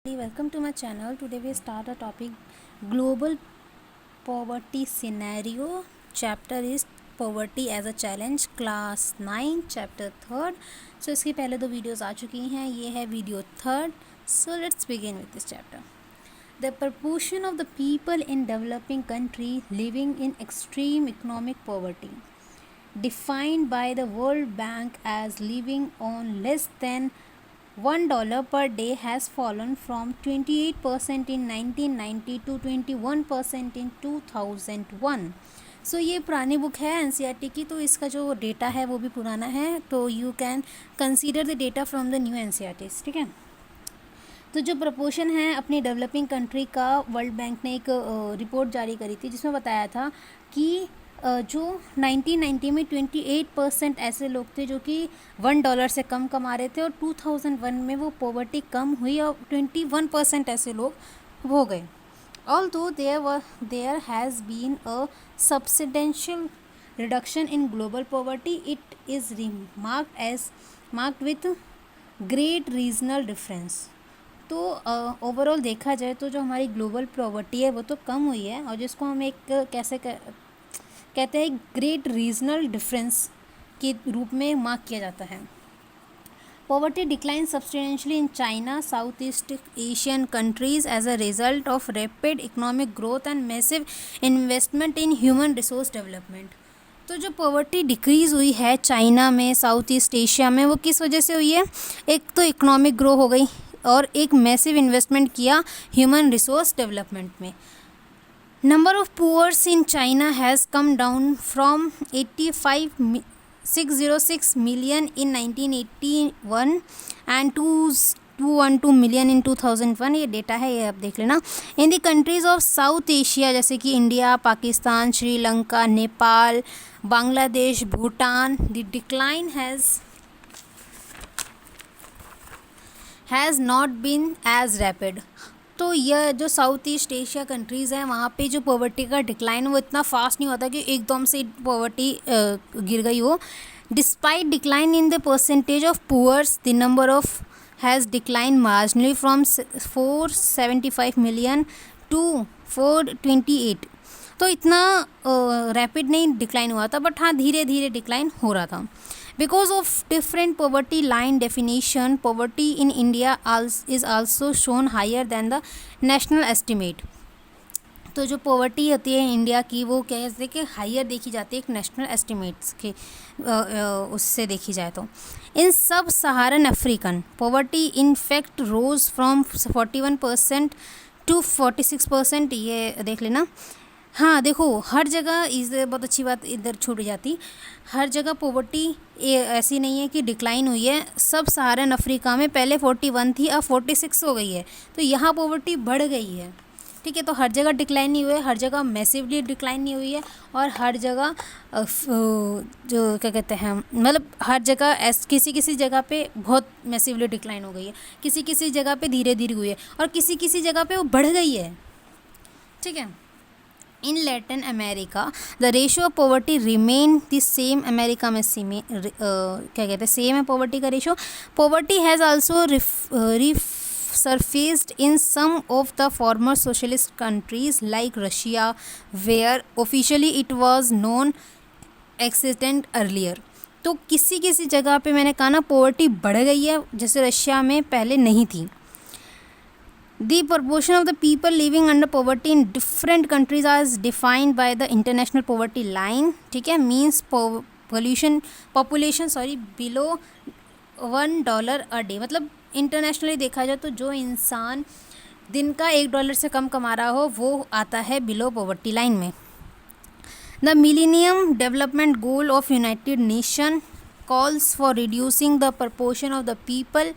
Welcome to my channel. Today we start a topic global poverty scenario. Chapter is poverty as a challenge, class 9 chapter 3rd. So इसके पहले दो videos आ चुकी हैं, ये है video 3rd. So let's begin with this chapter. The proportion of the people in developing country living in extreme economic poverty, defined by the World Bank as living on less than $1 per day, has fallen from 28% in 1990 to 21% in 2001. सो ये पुरानी book है NCERT की, तो इसका जो data है वो भी पुराना है, तो you can consider the data from the new NCERTs. ठीक है, तो जो प्रपोर्शन है अपनी डेवलपिंग कंट्री का, वर्ल्ड बैंक ने एक रिपोर्ट जारी करी थी जिसमें बताया था कि जो 1990 में 28% ऐसे लोग थे जो कि $1 से कम कमा रहे थे, और 2001 में वो पॉवर्टी कम हुई और 21% ऐसे लोग हो गए. Although there has been a substantial reduction in global poverty, it is marked with great regional difference. तो ओवरऑल देखा जाए तो जो हमारी ग्लोबल पॉवर्टी है वो तो कम हुई है, और जिसको हम एक कहते हैं ग्रेट रीजनल डिफरेंस के रूप में मार्क किया जाता है. Poverty declined substantially in China, Southeast Asian countries as a result of rapid economic growth and massive investment in human resource development. तो जो पॉवर्टी डिक्रीज़ हुई है चाइना में, साउथ ईस्ट एशिया में, वो किस वजह से हुई है? एक तो इकोनॉमिक ग्रो हो गई और एक मैसिव इन्वेस्टमेंट किया ह्यूमन रिसोर्स डेवलपमेंट में. Number of poor in China has come down from 606 million in 1981 and 212 million in 2001. ये डेटा है, ये आप देख लेना. In the countries of South Asia जैसे कि India, Pakistan, Sri Lanka, Nepal, Bangladesh, Bhutan, the decline has not been as rapid. तो यह जो साउथ ईस्ट एशिया कंट्रीज़ हैं वहाँ पे जो पॉवर्टी का डिक्लाइन वो इतना फास्ट नहीं होता कि एकदम से पॉवर्टी गिर गई हो. Despite decline in the percentage of poors, the number of has decline marginally from 475 million to 428. तो इतना रैपिड नहीं डिक्लाइन हुआ था, बट हाँ धीरे धीरे डिक्लाइन हो रहा था. Because of different poverty line definition, poverty in India is also shown higher than the national estimate. तो जो पॉवर्टी होती है इंडिया की वो कहते हैं कि हायर देखी जाती है एक नेशनल एस्टिमेट्स के उससे देखी जाए तो. In sub Saharan African poverty in fact rose from 41% to 46%. ये देख लेना. हाँ देखो, हर जगह इस बहुत अच्छी बात इधर छूट जाती, हर जगह पॉवर्टी ऐसी नहीं है कि डिक्लाइन हुई है. सब सहारन अफ्रीका में पहले 41 थी, अब 46 हो गई है, तो यहाँ पॉवर्टी बढ़ गई है. ठीक है, तो हर जगह डिक्लाइन नहीं हुई है, हर जगह मैसिवली डिक्लाइन नहीं हुई है, और हर जगह जो क्या कहते हैं मतलब हर जगह किसी किसी जगह पे बहुत मैसिवली डिक्लाइन हो गई है, किसी किसी जगह पे धीरे धीरे हुई है, और किसी किसी जगह पे वो बढ़ गई है. ठीक है. In Latin America, the ratio of poverty remain the same. America में क्या कहते हैं सेम है पॉवर्टी का ratio. Poverty has also resurfaced in some of the former socialist countries like Russia, where officially it was known existent earlier. तो किसी किसी जगह पे मैंने कहा ना पॉवर्टी बढ़ गई है, जैसे रशिया में पहले नहीं थी. The proportion of the people living under poverty in different countries as defined by the international poverty line, ठीक है, means population below $1 a day. मतलब इंटरनेशनली देखा जाए तो जो इंसान दिन का $1 से कम कमा रहा हो वो आता है बिलो पॉवर्टी लाइन में. The Millennium Development Goal of United Nations calls for reducing the proportion of the people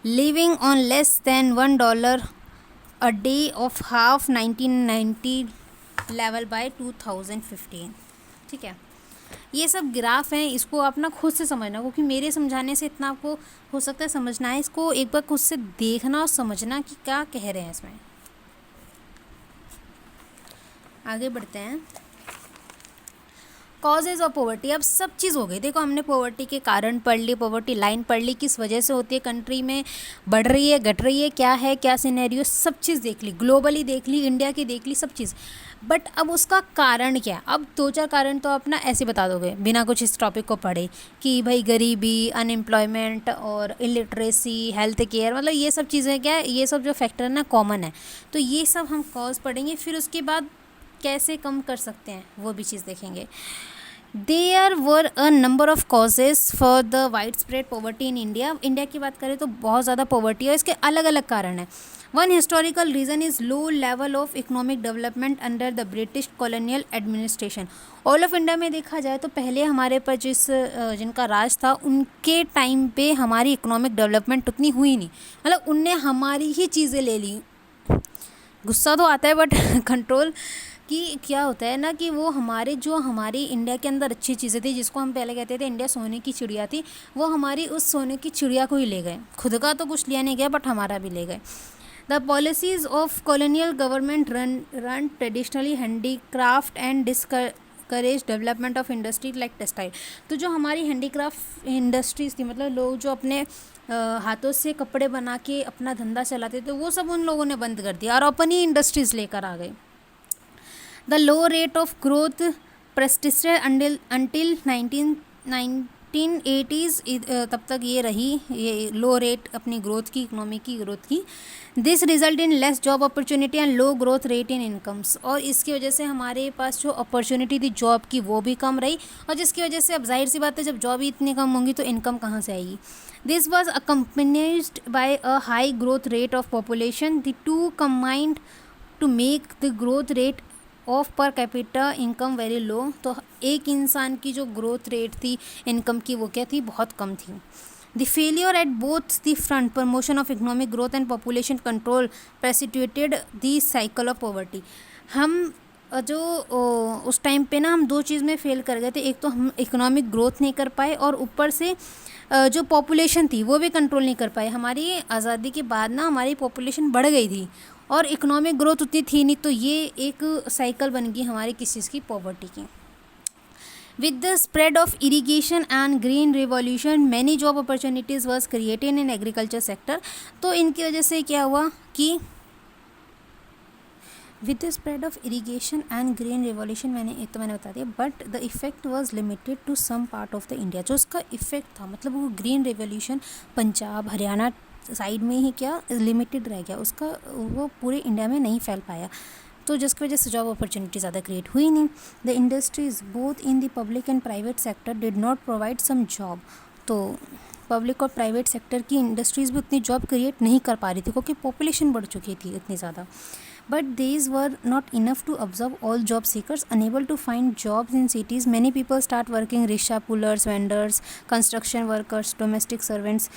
living on less than $1 a day of half 1990 level by 2015. ठीक है, ये सब ग्राफ हैं, इसको आप ना खुद से समझना, क्योंकि मेरे समझाने से इतना आपको हो सकता है समझना है, इसको एक बार खुद से देखना और समझना कि क्या कह रहे हैं इसमें. आगे बढ़ते हैं. कॉजेज ऑफ पॉवर्टी, अब सब चीज़ हो गई। देखो हमने पॉवर्टी के कारण पढ़ ली, पॉवर्टी लाइन पढ़ ली, किस वजह से होती है, कंट्री में बढ़ रही है घट रही है क्या सिनेरियो, सब चीज़ देख ली, ग्लोबली देख ली, इंडिया की देख ली, सब चीज़। बट अब उसका कारण क्या है? अब दो चार कारण तो आप ना ऐसे बता दोगे बिना कुछ इस टॉपिक को पढ़े कि भाई गरीबी, अनएम्प्लॉयमेंट और इलिटरेसी, हेल्थ केयर, मतलब ये सब चीज़ें क्या है, ये सब जो फैक्टर है ना कॉमन है। तो ये सब हम कॉज पढ़ेंगे, फिर उसके बाद कैसे कम कर सकते हैं वो भी चीज़ देखेंगे। There were a number of causes for the wide spread poverty in India. India की बात करें तो बहुत ज़्यादा पॉवर्टी है, इसके अलग अलग कारण हैं। One historical reason is low level of economic development under the British colonial administration. All of India में देखा जाए तो पहले हमारे पर जिनका राज था उनके टाइम पे हमारी इकोनॉमिक डेवलपमेंट उतनी हुई नहीं, मतलब उनने हमारी ही चीज़ें ले ली। गुस्सा तो आता है बट कंट्रोल कि क्या होता है ना कि वो हमारी इंडिया के अंदर अच्छी चीज़ें थी, जिसको हम पहले कहते थे इंडिया सोने की चिड़िया थी, वो हमारी उस सोने की चिड़िया को ही ले गए। खुद का तो कुछ लिया नहीं गया बट हमारा भी ले गए। The policies of colonial government run traditionally handicraft and discourage development of industry like textile. तो जो हमारी हैंडीक्राफ्ट इंडस्ट्रीज़ थी, मतलब लोग जो अपने हाथों से कपड़े बना के अपना धंधा चलाते थे, वो सब उन लोगों ने बंद कर दिया और अपनी इंडस्ट्रीज़ लेकर आ गए। The low rate of growth persisted until 1980s, तब तक ये रही, ये लो रेट अपनी ग्रोथ की, इकोनॉमी की ग्रोथ की। This result in less job opportunity and low growth rate in incomes. और इसकी वजह से हमारे पास जो अपॉर्चुनिटी थी जॉब की वो भी कम रही, और जिसकी वजह से अब जाहिर सी बात है जब जॉब ही इतनी कम होंगी तो इनकम कहाँ से आएगी। This was accompanied by a high growth rate of population, the two combined to make the growth rate of per capita income very low. तो एक इंसान की जो ग्रोथ रेट थी इनकम की वो क्या थी, बहुत कम थी। The failure at both the front, promotion of economic growth and population control, precipitated the cycle of poverty. हम जो उस टाइम पे ना हम दो चीज़ में फेल कर गए थे, एक तो हम इकोनॉमिक ग्रोथ नहीं कर पाए और ऊपर से जो पॉपुलेशन थी वो भी कंट्रोल नहीं कर पाए। हमारी आज़ादी के बाद ना हमारी पॉपुलेशन बढ़ गई थी और इकोनॉमिक ग्रोथ उतनी थी नहीं, तो ये एक साइकिल बन गई हमारी किस चीज़ की, पॉवर्टी की। With the spread of irrigation and green revolution many job opportunities was created in agriculture sector. तो इनकी वजह से क्या हुआ कि with the spread of irrigation and green revolution, मैंने बता दिया, but the effect was limited to some part of the India. जो उसका इफेक्ट था, मतलब वो green revolution Punjab Haryana side में ही क्या लिमिटेड रह गया, उसका वो पूरे इंडिया में नहीं फैल पाया, तो जिसकी वजह से जॉब अपॉर्चुनिटी ज़्यादा क्रिएट हुई नहीं। The industries both in the public and private sector did not provide some job. तो पब्लिक और प्राइवेट सेक्टर की इंडस्ट्रीज़ भी उतनी जॉब क्रिएट नहीं कर पा रही थी क्योंकि पॉपुलेशन बढ़ चुकी थी इतनी ज़्यादा। But these were not enough to absorb all job seekers. Unable to find jobs in cities, many people start working rickshaw pullers, vendors, construction workers, domestic servants.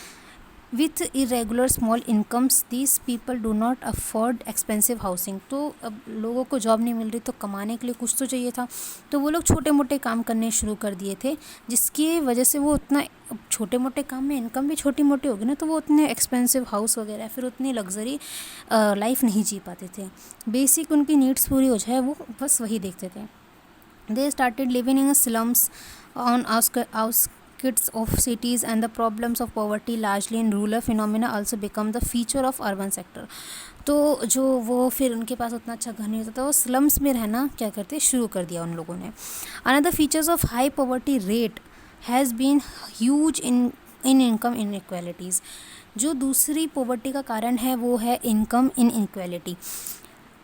With irregular small incomes, these people do not afford expensive housing. तो अब लोगों को job नहीं मिल रही तो कमाने के लिए कुछ तो चाहिए था, तो वो लोग छोटे मोटे काम करने शुरू कर दिए थे, जिसकी वजह से वो उतना छोटे मोटे काम में इनकम भी छोटी मोटी होगी ना, तो वो उतने एक्सपेंसिव हाउस वगैरह फिर उतनी लग्जरी लाइफ नहीं जी पाते थे। बेसिक उनकी नीड्स पूरी हो जाए वो बस वही देखते थे। They started living in slums on outskirts of cities, and the problems of poverty largely in rural phenomena also become the feature of urban sector. तो जो वो फिर उनके पास उतना अच्छा घर नहीं होता था, वो स्लम्स में रहना क्या करते शुरू कर दिया उन लोगों ने। Another features of high poverty rate has been huge in income inequalities. जो दूसरी पॉवर्टी का कारण है वो है income inequality.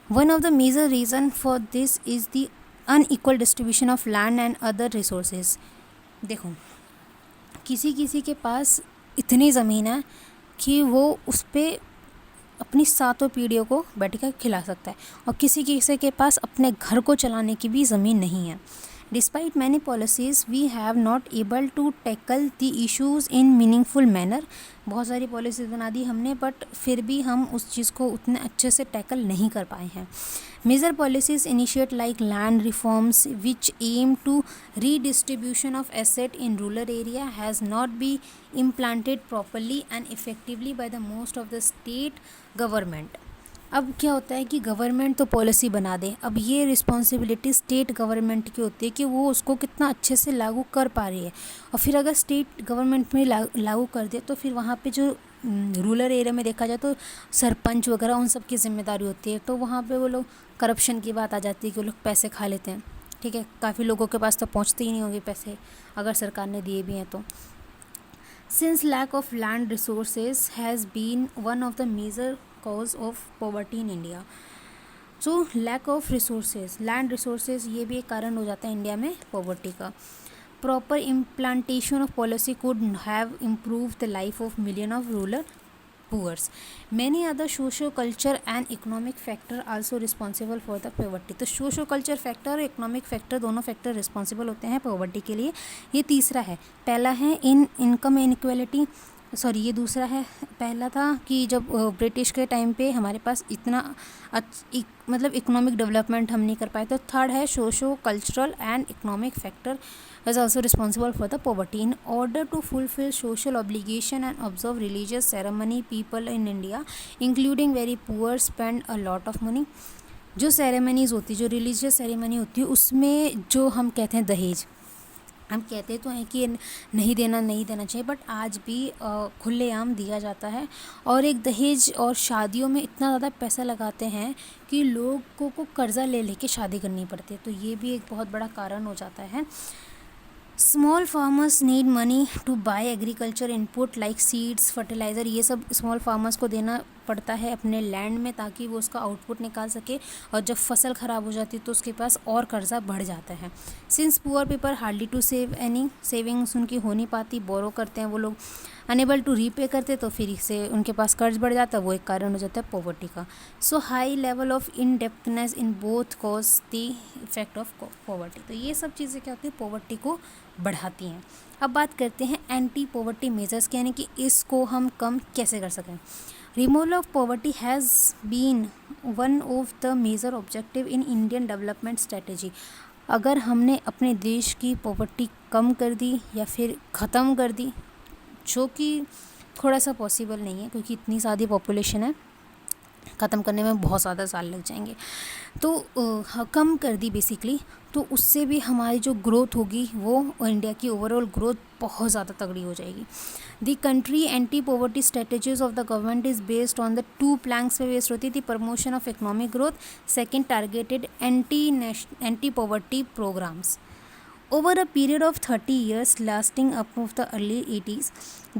One of the major reason for this is the unequal distribution of land and other resources. देखो किसी किसी के पास इतनी ज़मीन है कि वो उस पर अपनी सातों पीढ़ियों को बैठ कर खिला सकता है, और किसी किसी के पास अपने घर को चलाने की भी ज़मीन नहीं है। Despite many policies we have not able to tackle the issues in meaningful manner. बहुत सारी पॉलिसीज़ बना दी हमने बट फिर भी हम उस चीज़ को उतने अच्छे से टैकल नहीं कर पाए हैं। Major policies initiate like land reforms which aim to redistribution of asset in rural area has not be implanted properly and effectively by the most of the state government. अब क्या होता है कि गवर्नमेंट तो पॉलिसी बना दे, अब ये responsibility state government की होती है कि वो उसको कितना अच्छे से लागू कर पा रही है। और फिर अगर स्टेट गवर्नमेंट में लागू कर दे तो फिर वहाँ पे जो रूरल एरिया में देखा जाए तो सरपंच वगैरह उन सब की जिम्मेदारी होती है। तो वहाँ पे वो लोग करप्शन की बात आ जाती है कि वो लोग पैसे खा लेते हैं। ठीक है, काफ़ी लोगों के पास तो पहुँचते ही नहीं होंगे पैसे, अगर सरकार ने दिए भी हैं तो। Since lack of land resources has been one of the major cause of poverty in India. So lack of resources, land resources ये भी एक कारण हो जाता है इंडिया में पॉवर्टी का। Proper implantation of policy could have improved the life of million of rural poor. Many other socio-culture and economic factor also responsible for the poverty. तो socio-culture factor और economic factor दोनों factor responsible होते हैं poverty के लिए। ये तीसरा है, पहला है इनकम इनइक्वालिटी, सॉरी ये दूसरा है। पहला था कि जब ब्रिटिश के टाइम पे हमारे पास इतना मतलब इकोनॉमिक डेवलपमेंट हम नहीं कर पाए। तो थर्ड है socio cultural and economic factor is also responsible for the poverty. In order to fulfill social obligation and observe religious ceremony, people in India, including very poor, spend a lot of money. जो ceremonies होती है, जो religious ceremony होती है, उसमें जो हम कहते हैं दहेज, हम कहते तो हैं कि नहीं देना चाहिए, बट आज भी खुलेआम दिया जाता है। और एक दहेज और शादियों में इतना ज़्यादा पैसा लगाते हैं कि लोगों को कर्ज़ा ले लेके शादी करनी पड़ती है। तो ये भी एक बहुत बड़ा कारण हो जाता है। Small farmers need money to buy agriculture input like seeds, fertiliser, ये सब स्मॉल फार्मर्स को देना पड़ता है अपने लैंड में ताकि वो उसका आउटपुट निकाल सके। और जब फसल ख़राब हो जाती है तो उसके पास और कर्ज़ा बढ़ जाता है। Since poor people hardly to save any, savings उनकी हो नहीं पाती, बोरो करते हैं वो लोग, अनेबल टू रीपे करते तो फिर से उनके पास कर्ज बढ़ जाता है, वो एक कारण हो जाता है पॉवर्टी का। So high level of indebtedness in both cause the effect of poverty. तो ये सब चीज़ें क्या होती है, पॉवर्टी को बढ़ाती हैं। अब बात करते हैं एंटी पॉवर्टी मेजर्स की, यानी कि इसको हम कम कैसे कर सकें। Removal of poverty has been one of the major objective in Indian development strategy. अगर हमने अपने देश की पॉवर्टी कम कर दी या फिर ख़त्म कर दी, जो कि थोड़ा सा पॉसिबल नहीं है क्योंकि इतनी ज़्यादा पॉपुलेशन है, ख़त्म करने में बहुत ज़्यादा साल लग जाएंगे, तो कम कर दी बेसिकली, तो उससे भी हमारी जो ग्रोथ होगी वो इंडिया की ओवरऑल ग्रोथ बहुत ज़्यादा तगड़ी हो जाएगी। The country anti poverty strategies of the government is based on the 2 planks पे बेस्ड होती थी, promotion of economic growth, second targeted anti poverty programmes. Over a period of 30 years lasting up of the early 80s,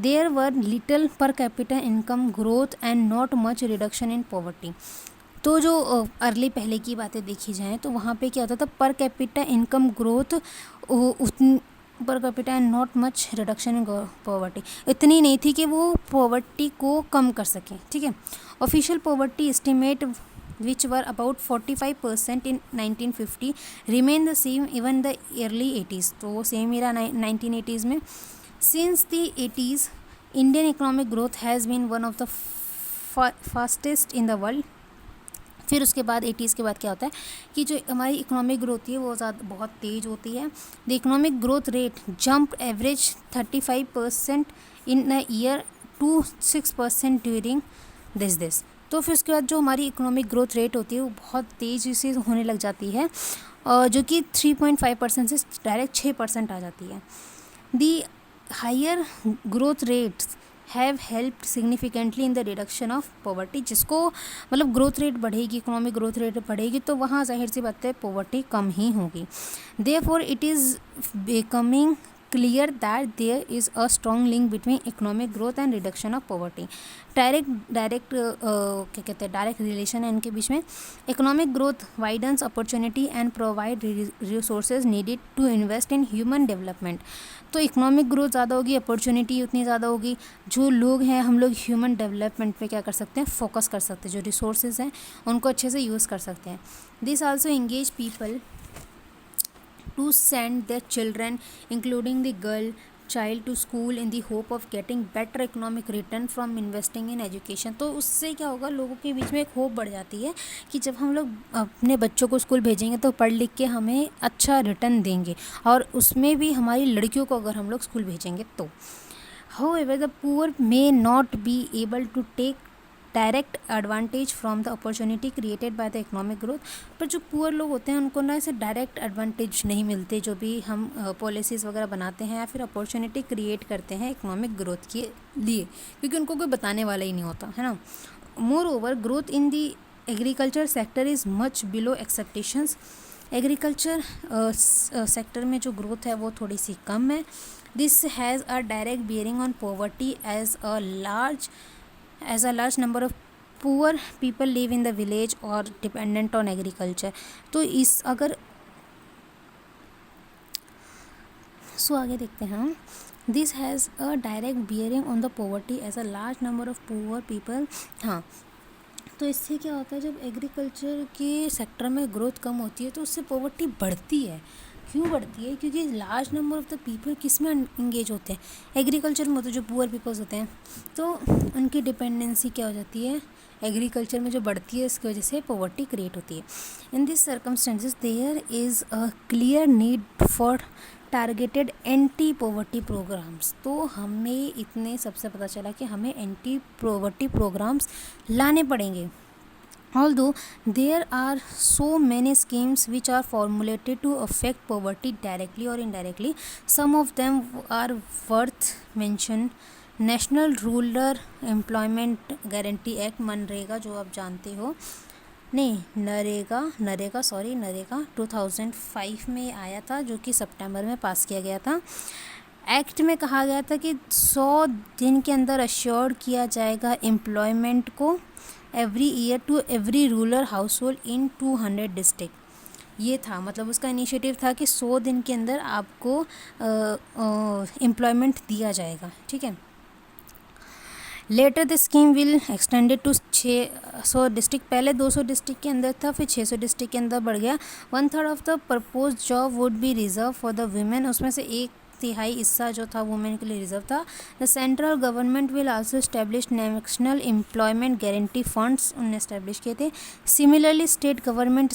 there were little per capita income growth and not much reduction in poverty. तो जो early पहले की बातें देखी जाएँ तो वहाँ पे क्या होता था, पर capita income growth per capita and not much reduction in poverty, इतनी नहीं थी कि वो पॉवर्टी को कम कर सकें। ठीक है, official poverty estimate which were about 45% in 1950 remain the same even the early 80s, तो वो सेम ही रहा 1980s में। Since the 80s Indian economic growth has been one of the fastest in the world। फिर उसके बाद 80s के बाद क्या होता है कि जो हमारी इकोनॉमिक ग्रोथ होती है वो बहुत तेज़ होती है। The economic growth rate jump average 35% in the year to 6% during this. तो फिर उसके बाद जो हमारी इकोनॉमिक ग्रोथ रेट होती है वो बहुत तेज़ी से होने लग जाती है, जो कि 3.5% से डायरेक्ट 6% आ जाती है। The higher growth rates have helped significantly in the reduction of poverty. जिसको मतलब ग्रोथ रेट बढ़ेगी, इकोनॉमिक ग्रोथ रेट बढ़ेगी तो वहाँ जाहिर सी बात है पॉवर्टी कम ही होगी। Therefore it is becoming clear that there is a strong link between economic growth and reduction of poverty। Direct क्या कहते हैं, डायरेक्ट रिलेशन है इनके बीच में। Economic growth widens opportunity and provide resources needed to invest in human development. तो economic growth ज़्यादा होगी, अपॉर्चुनिटी उतनी ज़्यादा होगी, जो लोग हैं हम लोग ह्यूमन डेवलपमेंट पे क्या कर सकते हैं, फोकस कर सकते हैं, जो रिसोर्सेज हैं उनको अच्छे से यूज़ कर सकते हैं। This also engage people to send their children including the girl child to school in the hope of getting better economic return from investing in education। तो उससे क्या होगा, लोगों के बीच में एक होप बढ़ जाती है कि जब हम लोग अपने बच्चों को स्कूल भेजेंगे तो पढ़ लिख के हमें अच्छा रिटर्न देंगे, और उसमें भी हमारी लड़कियों को अगर हम लोग स्कूल भेजेंगे तो। However, the poor may not be able to take direct advantage from the opportunity created by the economic growth. पर जो पुअर लोग होते हैं उनको ना ऐसे डायरेक्ट एडवांटेज नहीं मिलते, जो भी हम पॉलिसीज़ वगैरह बनाते हैं या फिर अपॉर्चुनिटी क्रिएट करते हैं इकोनॉमिक ग्रोथ के लिए, क्योंकि उनको कोई बताने वाला ही नहीं होता है ना। Moreover growth in the agriculture sector is much below expectations. Agriculture sector में जो ग्रोथ है वो थोड़ी सी कम है। This has a direct bearing on poverty as a large number of poor people live in the village और dependent on agriculture. तो इस अगर आगे देखते हैं हम। This has a direct bearing on the poverty as a large number of poor people. हाँ, तो इससे क्या होता है, जब एग्रीकल्चर के सेक्टर में ग्रोथ कम होती है तो उससे पॉवर्टी बढ़ती है। क्यों बढ़ती है? क्योंकि large number of the people किस में इंगेज होते हैं, एग्रीकल्चर में। तो जो पुअर पीपल्स होते हैं तो उनकी डिपेंडेंसी क्या हो जाती है, एग्रीकल्चर में जो बढ़ती है, इसकी वजह से पॉवर्टी क्रिएट होती है। In this circumstances there is a clear need for targeted anti poverty programmes. तो हमें इतने सबसे पता चला कि हमें एंटी पॉवर्टी प्रोग्राम्स लाने पड़ेंगे। Although there are so many schemes which are formulated to affect poverty directly or indirectly, some of them are worth mention. National rural employment guarantee act, MNREGA, जो आप जानते हो, नहीं नरेगा 2005 में आया था, जो कि सितंबर में पास किया गया था। एक्ट में कहा गया था कि 100 दिन के अंदर अश्योर किया जाएगा एम्प्लॉयमेंट को every year to every rural household in 200 district. ये था, मतलब उसका इनिशिएटिव था कि 100 दिन के अंदर आपको एम्प्लॉयमेंट दिया जाएगा, ठीक है। Later the scheme will extended to 600 district. पहले 200 डिस्ट्रिक्ट के अंदर था, फिर 600 डिस्ट्रिक्ट के अंदर बढ़ गया। 1/3 of the propose job would be reserve for the women. उसमें से 1/3 हिस्सा जो था वुमेन के लिए रिजर्व था। The central government will also establish national employment guarantee funds, उन्होंने एस्टेब्लिश किए थे। सिमिलरली स्टेट गवर्नमेंट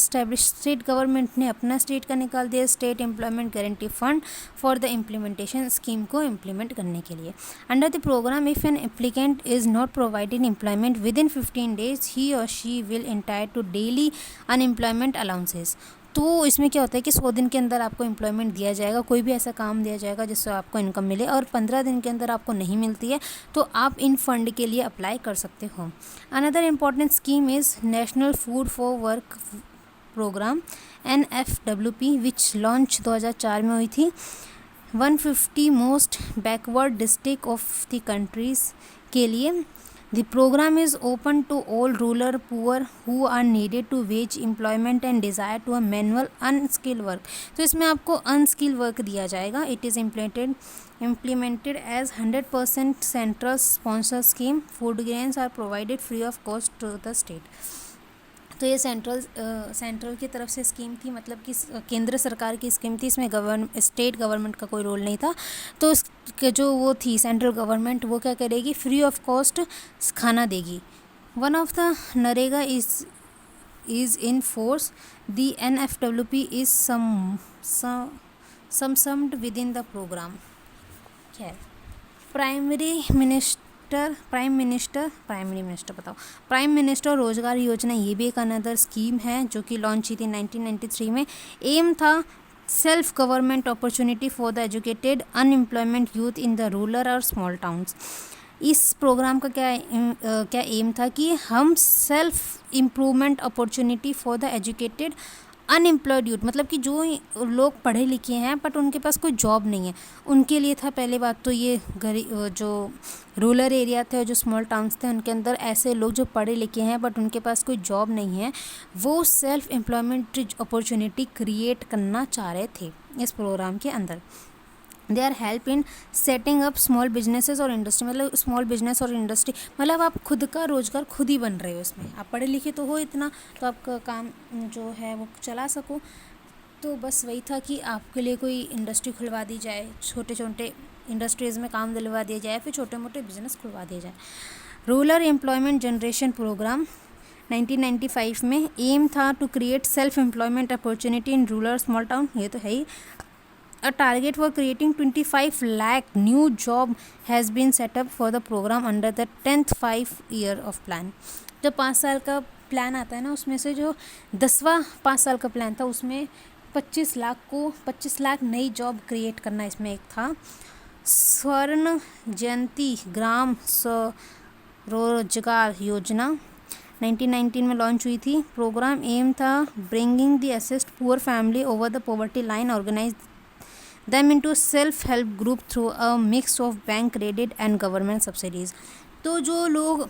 ने अपना स्टेट का निकाल दिया, state employment guarantee fund for the implementation, scheme को इम्प्लीमेंट करने के लिए। Under the programme if an applicant is not provided employment within 15 days he और she will entitle to daily unemployment allowances. तो इसमें क्या होता है कि 100 दिन के अंदर आपको एम्प्लॉयमेंट दिया जाएगा, कोई भी ऐसा काम दिया जाएगा जिससे आपको इनकम मिले, और 15 दिन के अंदर आपको नहीं मिलती है तो आप इन फंड के लिए अप्लाई कर सकते हो। Another important scheme is national food for work programme NFWP, which launch 2004 में हुई थी। 150 most backward district of the countries के लिए। The program is open to all rural poor who are needed to wage employment and desire to a manual unskilled work। तो इसमें आपको unskilled work दिया जाएगा। It is implemented as 100% central sponsor scheme. Food grains are provided free of cost to the state। तो ये central की तरफ से स्कीम थी, मतलब कि केंद्र सरकार की स्कीम थी। इसमें स्टेट गवर्नमेंट का कोई रोल नहीं था। तो जो वो थी सेंट्रल गवर्नमेंट, वो क्या करेगी, फ्री ऑफ कॉस्ट खाना देगी। One of the NREGA is in force. The NFWP is subsumed within the program. खैर, प्राइम मिनिस्टर रोजगार योजना, ये भी एक अनदर स्कीम है जो कि लॉन्च की थी 1993 में। एम था self government opportunity for the educated unemployment youth in the rural और स्मॉल टाउन्स। इस प्रोग्राम का क्या एम था कि हम self improvement opportunity for the educated unemployed youth, मतलब कि जो लोग पढ़े लिखे हैं बट उनके पास कोई जॉब नहीं है, उनके लिए था। पहले बात तो ये जो रूरल एरिया थे और जो स्मॉल टाउन्स थे, उनके अंदर ऐसे लोग जो पढ़े लिखे हैं बट उनके पास कोई जॉब नहीं है, वो सेल्फ एम्प्लॉयमेंट अपॉर्चुनिटी क्रिएट करना चाह रहे थे इस प्रोग्राम के अंदर। They are help in setting up small businesses और इंडस्ट्री, मतलब स्मॉल बिजनेस और इंडस्ट्री, मतलब आप खुद का रोजगार खुद ही बन रहे हो। इसमें आप पढ़े लिखे तो हो इतना, तो आपका काम जो है वो चला सको। तो बस वही था कि आपके लिए कोई इंडस्ट्री खुलवा दी जाए, छोटे छोटे इंडस्ट्रीज़ में काम दिलवा दिया जाए, फिर छोटे मोटे बिजनेस खुलवा दिया जाए। रूरल एम्प्लॉयमेंट जनरेशन प्रोग्राम 1995 में एम था to create self employment opportunity in rural small town, ये तो है ही। A target for creating 25 lakh new job has been set up for the program under the 10th 5 year of plan. जो 5 साल का plan आता है ना, उसमें से जो 10वां 5 साल का प्लान था उसमें 25 लाख नई जॉब क्रिएट करना इसमें एक था. स्वर्ण जयंती ग्राम स्वरोजगार योजना 1919 में लॉन्च हुई थी. प्रोग्राम एम था bringing the assist poor family over the poverty line, organise them into self-help group through a mix of bank credit and government subsidies. तो जो लोग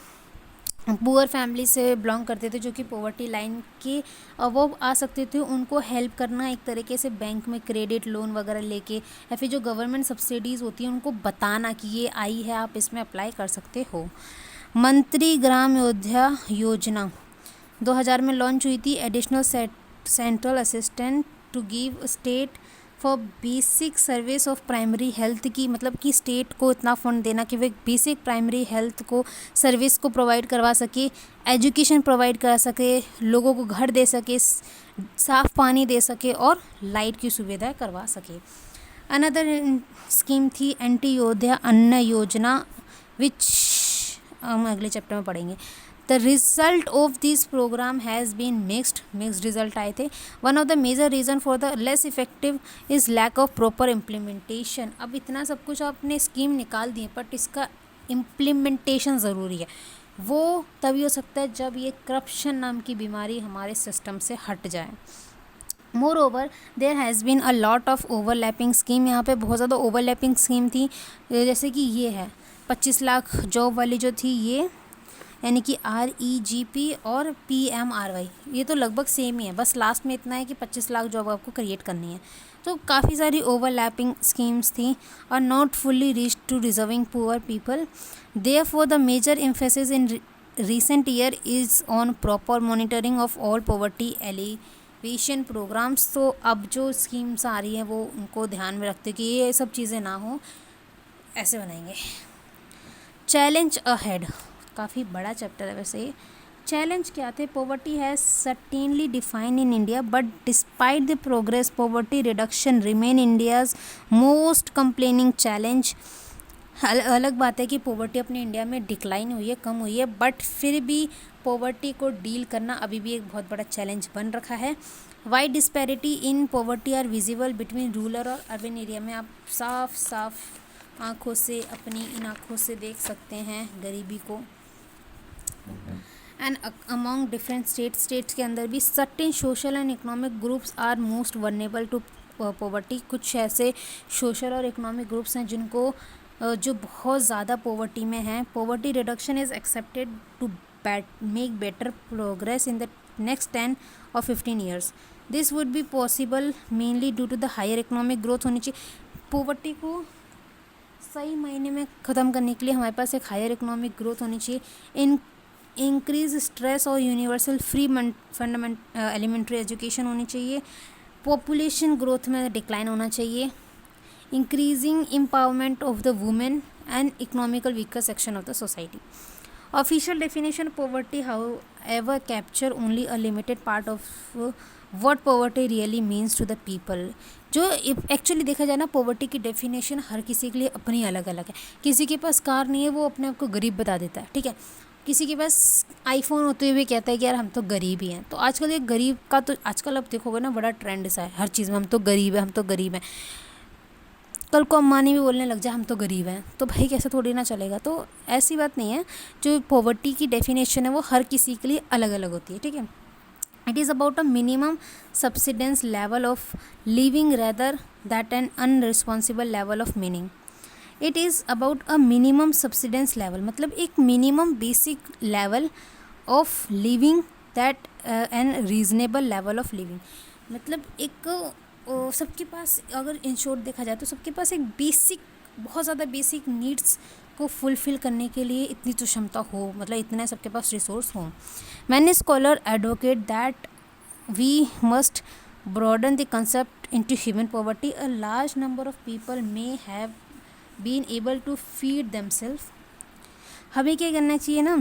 पुअर फैमिली से बिलोंग करते थे, जो कि पॉवर्टी लाइन के अबव आ सकते थे, उनको हेल्प करना एक तरीके से बैंक में क्रेडिट लोन वगैरह लेके, या फिर जो गवर्नमेंट सब्सिडीज़ होती हैं उनको बताना कि ये आई है, आप इसमें अप्लाई कर सकते हो. मंत्री ग्राम योद्धा योजना 2000 में लॉन्च हुई थी. Additional central assistant to give state for basic service of primary health की, मतलब कि स्टेट को इतना फंड देना कि वो बेसिक प्राइमरी हेल्थ को सर्विस को प्रोवाइड करवा सके, एजुकेशन प्रोवाइड करा सके, लोगों को घर दे सके, साफ़ पानी दे सके और लाइट की सुविधा करवा सके. अनदर स्कीम थी एंटी योद्धा अन्न योजना, विच हम अगले चैप्टर में पढ़ेंगे. The result of this program has been mixed result आए थे. One of the major reason for the less effective is lack of proper implementation. अब इतना सब कुछ आपने स्कीम निकाल दी है, बट इसका इम्प्लीमेंटेशन ज़रूरी है. वो तभी हो सकता है जब ये करप्शन नाम की बीमारी हमारे सिस्टम से हट जाए. Moreover there has been a lot of overlapping scheme. यहाँ पे बहुत ज़्यादा ओवरलैपिंग स्कीम थी, जैसे कि ये है 25 लाख जॉब वाली जो थी, ये यानी कि REGP और PMRY, ये तो लगभग सेम ही है, बस लास्ट में इतना है कि 25 लाख जॉब आपको क्रिएट करनी है. तो काफ़ी सारी ओवरलैपिंग स्कीम्स थी. और not fully reach to deserving poor people. Therefore the major emphasis in recent year is on proper monitoring of all poverty alleviation programmes. तो अब जो स्कीम्स आ रही हैं वो उनको ध्यान में रखते कि ये सब चीज़ें ना हो, ऐसे बनाएंगे. चैलेंज अहेड, काफ़ी बड़ा चैप्टर है वैसे ये. चैलेंज क्या थे? Poverty has certainly defined in India, but despite the progress poverty reduction remain India's most complaining challenge. अलग बात है कि पॉवर्टी अपने इंडिया में डिक्लाइन हुई है, कम हुई है, बट फिर भी पॉवर्टी को डील करना अभी भी एक बहुत बड़ा चैलेंज बन रखा है. Wide disparity in poverty are visible between rural और अर्बन एरिया में. आप साफ साफ आँखों से, अपनी इन आँखों से देख सकते हैं गरीबी को. एंड अमॉन्ग डिफरेंट स्टेट्स के अंदर भी certain social and economic groups are most vulnerable to poverty. कुछ ऐसे सोशल और इकोनॉमिक ग्रुप्स हैं जिनको जो बहुत ज़्यादा पॉवर्टी में हैं. Poverty reduction is accepted to make better progress in the next 10 और 15 years. This would be possible mainly due to the higher economic growth होनी चाहिए. पॉवर्टी को सही मायने में ख़त्म करने के लिए हमारे पास एक हायर इकोनॉमिक ग्रोथ होनी चाहिए. इंक्रीज स्ट्रेस और universal free fundament elementary education होनी चाहिए. पॉपुलेशन ग्रोथ में डिक्लाइन होना चाहिए. Increasing empowerment of the women and economical weaker section of the society. Official definition poverty however capture only a limited part of what poverty really means to the people. जो actually देखा जाए ना, poverty की definition हर किसी के लिए अपनी अलग अलग है. किसी के पास कार नहीं है, वो अपने आप को गरीब बता देता है, ठीक है. किसी के पास आईफोन होते हुए कहता है कि यार हम तो गरीब ही हैं. तो आजकल ये गरीब का तो आजकल आप देखोगे ना, बड़ा ट्रेंड सा है हर चीज़ में, हम तो गरीब हैं, हम तो गरीब हैं. कल को अम्बानी भी बोलने लग जाए हम तो गरीब हैं, तो भाई कैसे थोड़ी ना चलेगा. तो ऐसी बात नहीं है. जो पॉवर्टी की डेफिनेशन है वो हर किसी के लिए अलग अलग होती है, ठीक है. It is about a minimum subsistence level of living rather than an unresponsible level of meaning. It is about a minimum subsistence level, मतलब एक minimum basic level of living that and reasonable level of living. मतलब एक सबके पास अगर in short देखा जाए तो सबके पास एक बेसिक, बहुत ज़्यादा बेसिक नीड्स को फुलफ़िल करने के लिए इतनी तो क्षमता हो, मतलब इतने सबके पास रिसोर्स हों. Many scholar advocate that we must broaden the concept into human poverty. A large number of people may have been able to feed themselves. हमें क्या करना चाहिए ना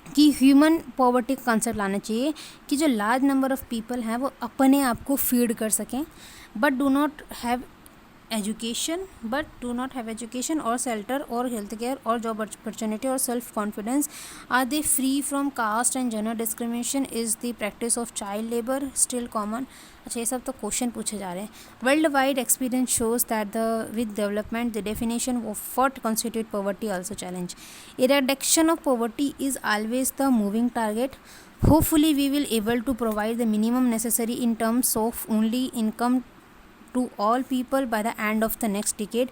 कि ह्यूमन पॉवर्टी का कंसेप्ट लाना चाहिए कि जो लार्ज नंबर ऑफ़ पीपल हैं वो अपने आप को फीड कर सकें, but do not have education but do not have education, or shelter or healthcare or job opportunity or self confidence? Are they free from caste and gender discrimination? Is the practice of child labor still common? अच्छा, ये सब तो question पूछे जा रहे हैं. World wide experience shows that the with development the definition of what constitute poverty also challenge. Eradication of poverty is always the moving target. Hopefully we will able to provide the minimum necessary in terms of only income to all people by the end of the next decade,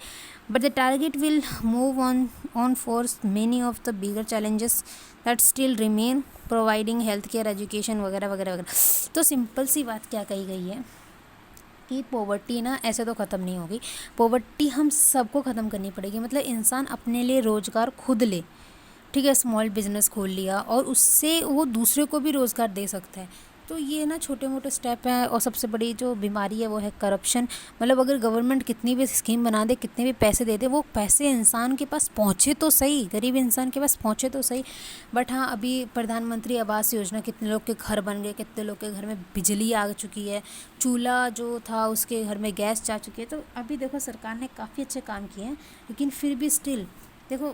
but the target will move on for many of the bigger challenges that still remain, providing healthcare, education वगैरह वगैरह वगैरह. तो simple सी बात क्या कही गई है कि पॉवर्टी ना ऐसे तो ख़त्म नहीं होगी. पॉवर्टी हम सबको ख़त्म करनी पड़ेगी. मतलब इंसान अपने लिए रोज़गार खुद ले, ठीक है, स्मॉल बिजनेस खोल लिया और उससे वो दूसरे को भी रोज़गार दे सकता है. तो ये ना छोटे मोटे स्टेप हैं. और सबसे बड़ी जो बीमारी है वो है करप्शन. मतलब अगर गवर्नमेंट कितनी भी स्कीम बना दे, कितने भी पैसे दे दे, वो पैसे इंसान के पास पहुँचे तो सही, गरीब इंसान के पास पहुँचे तो सही. बट हाँ, अभी प्रधानमंत्री आवास योजना, कितने लोग के घर बन गए, कितने लोग के घर में बिजली आ चुकी है, चूल्हा जो था उसके घर में गैस जा चुकी है. तो अभी देखो सरकार ने काफ़ी अच्छे काम किए हैं, लेकिन फिर भी स्टिल देखो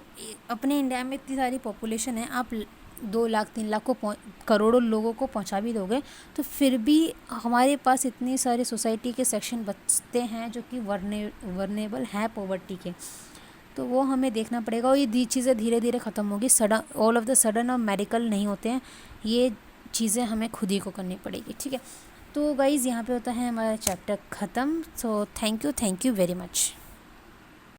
अपने इंडिया में इतनी सारी पॉपुलेशन है, आप 2 लाख 3 लाख को करोड़ों लोगों को पहुंचा भी दोगे तो फिर भी हमारे पास इतनी सारी सोसाइटी के सेक्शन बचते हैं जो कि वर्नेबल हैं पॉवर्टी के. तो वो हमें देखना पड़ेगा. और ये चीज़ें धीरे धीरे ख़त्म होगी. Sudden all of the sudden और मेडिकल नहीं होते हैं. ये चीज़ें हमें खुद ही को करनी पड़ेगी. ठीक है, तो गाइज़ यहाँ पे होता है हमारा चैप्टर ख़त्म. So thank you very much.